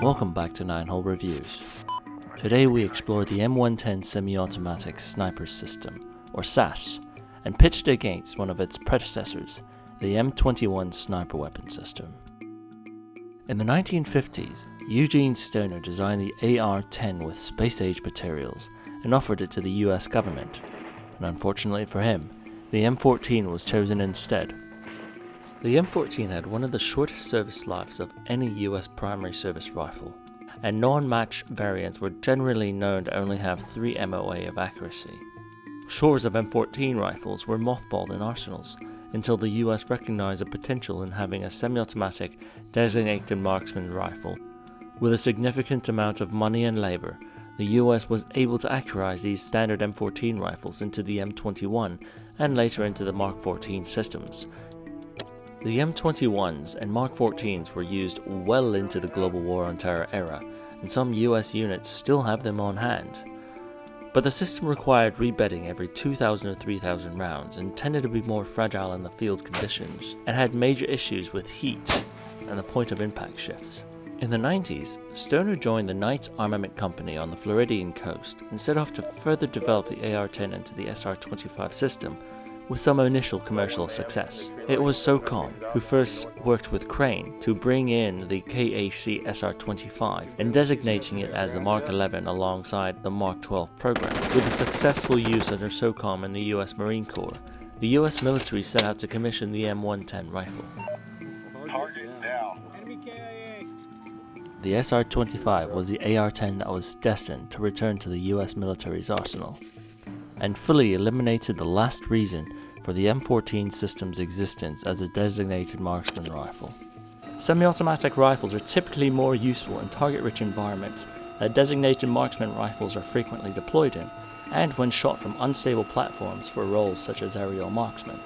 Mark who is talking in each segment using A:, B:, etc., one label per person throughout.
A: Welcome back to 9-Hole Reviews. Today we explore the M110 Semi-Automatic Sniper System, or SAS, and pitch it against one of its predecessors, the M21 Sniper Weapon System. In the 1950s, Eugene Stoner designed the AR-10 with space-age materials and offered it to the US government, and unfortunately for him, the M14 was chosen instead. The M14 had one of the shortest service lives of any US primary service rifle, and non-match variants were generally known to only have 3 MOA of accuracy. Scores of M14 rifles were mothballed in arsenals until the US recognized a potential in having a semi-automatic designated marksman rifle. With a significant amount of money and labor, the US was able to accurize these standard M14 rifles into the M21 and later into the Mark 14 systems. The M21s and Mark 14s were used well into the Global War on Terror era, and some US units still have them on hand. But the system required rebedding every 2,000 or 3,000 rounds and tended to be more fragile in the field conditions, and had major issues with heat and the point of impact shifts. In the 90s, Stoner joined the Knights Armament Company on the Floridian coast and set off to further develop the AR-10 into the SR-25 system, with some initial commercial success. It was SOCOM who first worked with Crane to bring in the KAC SR-25 and designating it as the Mark 11 alongside the Mark 12 program. With the successful use under SOCOM and the US Marine Corps, the US military set out to commission the M110 rifle. The SR-25 was the AR-10 that was destined to return to the US military's arsenal, and fully eliminated the last reason for the M14 system's existence as a designated marksman rifle. Semi-automatic rifles are typically more useful in target-rich environments that designated marksman rifles are frequently deployed in, and when shot from unstable platforms for roles such as aerial marksman.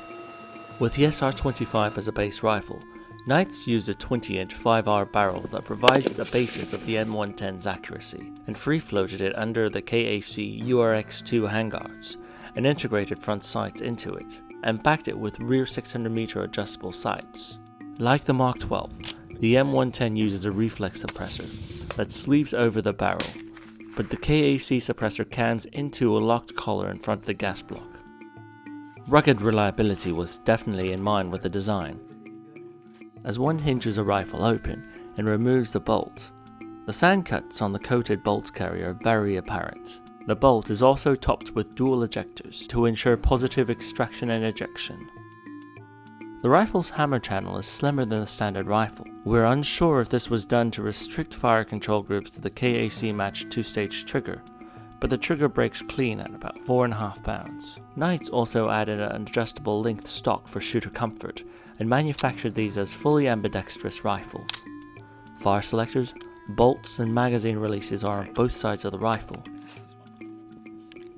A: With the SR-25 as a base rifle, Knights used a 20-inch 5R barrel that provides the basis of the M110's accuracy, and free-floated it under the KAC URX-2 handguards, and integrated front sights into it, and backed it with rear 600-meter adjustable sights. Like the Mark 12, the M110 uses a reflex suppressor that sleeves over the barrel, but the KAC suppressor cams into a locked collar in front of the gas block. Rugged reliability was definitely in mind with the design. As one hinges a rifle open and removes the bolt, the sand cuts on the coated bolt carrier are very apparent. The bolt is also topped with dual ejectors to ensure positive extraction and ejection. The rifle's hammer channel is slimmer than the standard rifle. We're unsure if this was done to restrict fire control groups to the KAC matched 2-stage trigger, but the trigger breaks clean at about 4.5 pounds. Knights also added an adjustable length stock for shooter comfort and manufactured these as fully ambidextrous rifles. Fire selectors, bolts and magazine releases are on both sides of the rifle.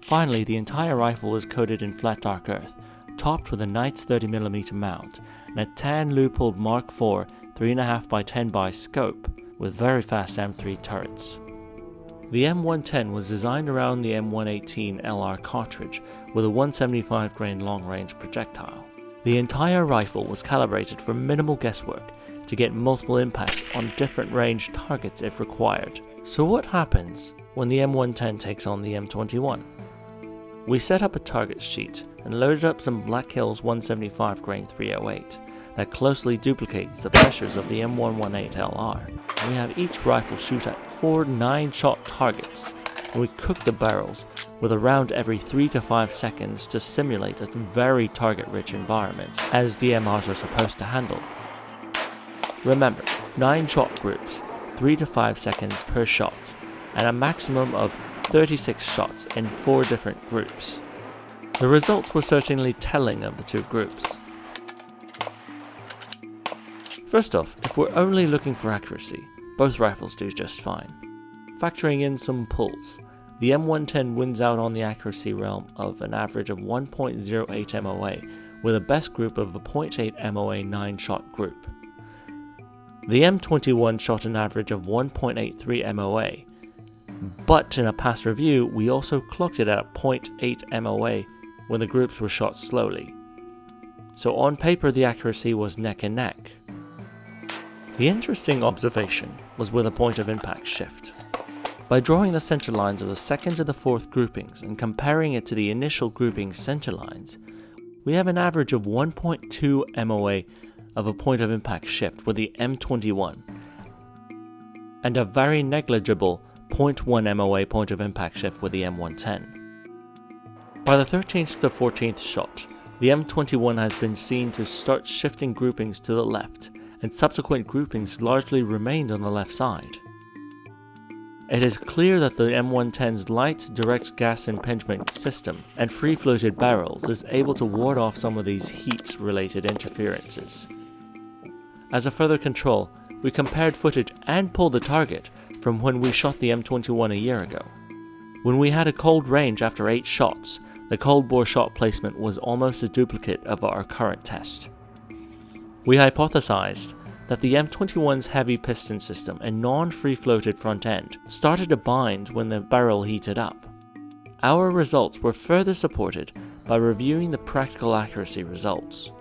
A: Finally, the entire rifle is coated in flat dark earth, topped with a Knights 30mm mount and a tan loophole Mark IV 3.5x10x scope with very fast M3 turrets. The M110 was designed around the M118 LR cartridge with a 175 grain long-range projectile. The entire rifle was calibrated for minimal guesswork to get multiple impacts on different range targets if required. So what happens when the M110 takes on the M21? We set up a target sheet and loaded up some Black Hills 175 grain 308 that closely duplicates the pressures of the M118 LR. We have each rifle shoot at 4 9-shot targets, and we cook the barrels with a round every 3 to 5 seconds to simulate a very target-rich environment, as DMRs are supposed to handle. Remember, 9-shot groups, 3 to 5 seconds per shot, and a maximum of 36 shots in 4 different groups. The results were certainly telling of the two groups. First off, if we're only looking for accuracy, both rifles do just fine. Factoring in some pulls, the M110 wins out on the accuracy realm of an average of 1.08 MOA, with a best group of a 0.8 MOA 9-shot group. The M21 shot an average of 1.83 MOA, but in a past review we also clocked it at a 0.8 MOA when the groups were shot slowly. So on paper the accuracy was neck and neck. The interesting observation was with a point of impact shift. By drawing the center lines of the second to the fourth groupings and comparing it to the initial grouping center lines, we have an average of 1.2 MOA of a point of impact shift with the M21 and a very negligible 0.1 MOA point of impact shift with the M110. By the 13th to the 14th shot, the M21 has been seen to start shifting groupings to the left, and subsequent groupings largely remained on the left side. It is clear that the M110's light direct gas impingement system and free-floated barrels is able to ward off some of these heat-related interferences. As a further control, we compared footage and pulled the target from when we shot the M21 a year ago. When we had a cold range after 8 shots, the cold bore shot placement was almost a duplicate of our current test. We hypothesized that the M21's heavy piston system and non-free-floated front end started to bind when the barrel heated up. Our results were further supported by reviewing the practical accuracy results.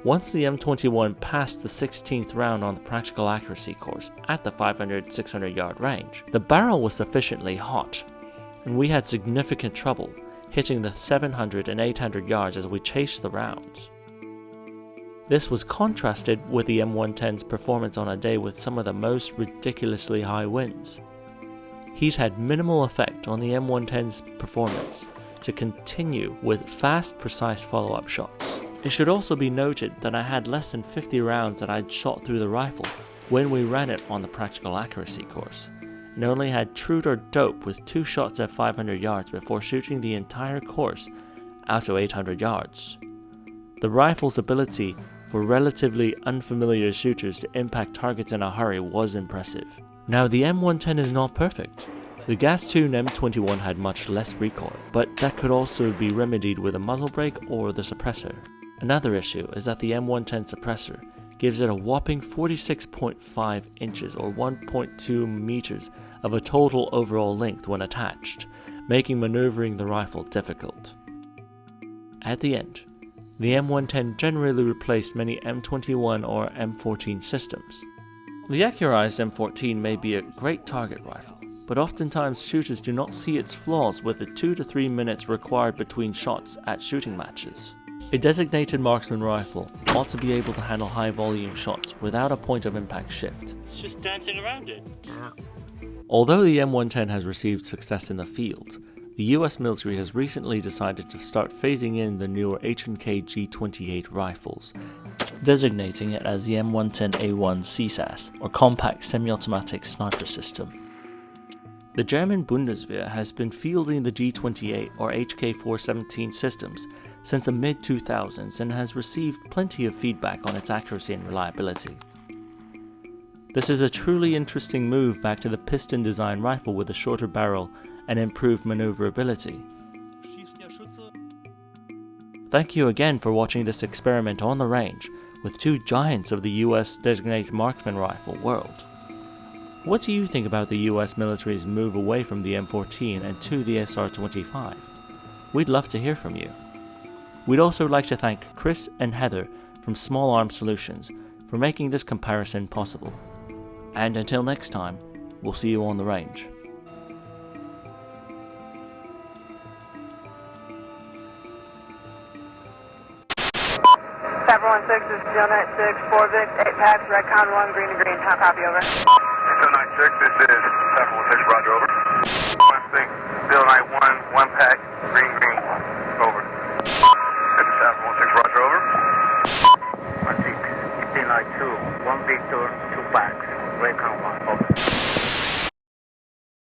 A: Once the M21 passed the 16th round on the practical accuracy course at the 500-600 yard range, the barrel was sufficiently hot, and we had significant trouble hitting the 700 and 800 yards as we chased the rounds. This was contrasted with the M110's performance on a day with some of the most ridiculously high winds. Heat had minimal effect on the M110's performance to continue with fast, precise follow-up shots. It should also be noted that I had less than 50 rounds that I'd shot through the rifle when we ran it on the practical accuracy course, and only had trued or dope with 2 shots at 500 yards before shooting the entire course out to 800 yards. The rifle's ability for relatively unfamiliar shooters to impact targets in a hurry was impressive. Now, the M110 is not perfect. The gas-tuned M21 had much less recoil, but that could also be remedied with a muzzle brake or the suppressor. Another issue is that the M110 suppressor gives it a whopping 46.5 inches or 1.2 meters of a total overall length when attached, making maneuvering the rifle difficult. At the end, the M110 generally replaced many M21 or M14 systems. The Accurized M14 may be a great target rifle, but oftentimes shooters do not see its flaws with the 2 to 3 minutes required between shots at shooting matches. A designated marksman rifle ought to be able to handle high volume shots without a point of impact shift. It's just dancing around it. Although the M110 has received success in the field, the US military has recently decided to start phasing in the newer H&K G28 rifles, designating it as the M110A1 CSAS, or Compact Semi-Automatic Sniper System. The German Bundeswehr has been fielding the G28 or HK417 systems since the mid-2000s and has received plenty of feedback on its accuracy and reliability. This is a truly interesting move back to the piston design rifle with a shorter barrel and improved maneuverability. Thank you again for watching this experiment on the range with 2 giants of the US designated marksman rifle world. What do you think about the US military's move away from the M14 and to the SR25? We'd love to hear from you. We'd also like to thank Chris and Heather from Small Arms Solutions for making this comparison possible. And until next time, we'll see you on the range.
B: 716, this is Geo 96, 4 Vic, 8 packs, Redcon 1, green to green, how copy, over.
C: Geo 96, this is 716, roger, over. 16, Geo 91, 1 pack, green, over. This is 716, roger, over.
D: 16, 15 light 2, 1 Victor, 2 packs, Redcon 1, over.